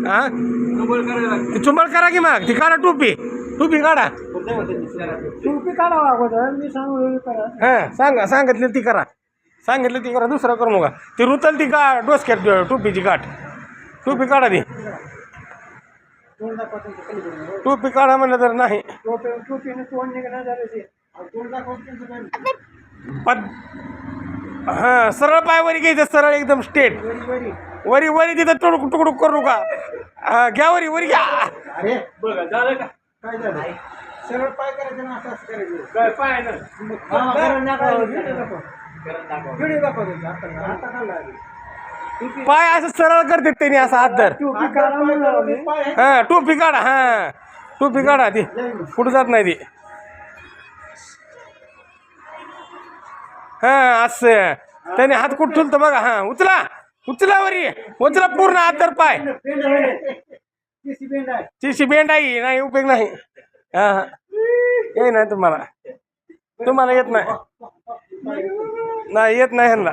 हा ती चुंबळ करा की मग ती काढा टोपी टोपी काढा हा सांगितलं ती करा सांगितलं ती करा दुसरं करू नका ती रुतल ती का डोसक्यात टोपीची गाठ टोपी काढा ती टोपी काढा म्हणलं तर नाही हा सरळ पाय वरी घ्यायचं सरळ एकदम स्ट्रेट वरी वरी तिथं तुडूक तुकडूक करू नका घ्या वरी वरी घ्या अरे बघा झालं का काय झालं सरळ पाय करायचं ना असं करायचं काय पाय पाय असं सरळ करते त्यांनी असं हात धर हा टोपी काढा हा टोपी काढा ती कुठं जात नाही ती हा असं त्याने हात कुठं ठुलतं बघा हा उचला उचला वरी उचला पूर्ण हात धर पाय चिशी बेंड आहे नाही उपयोग नाही हा हा ये नाही तुम्हाला येत नाही येत नाही ह्यांना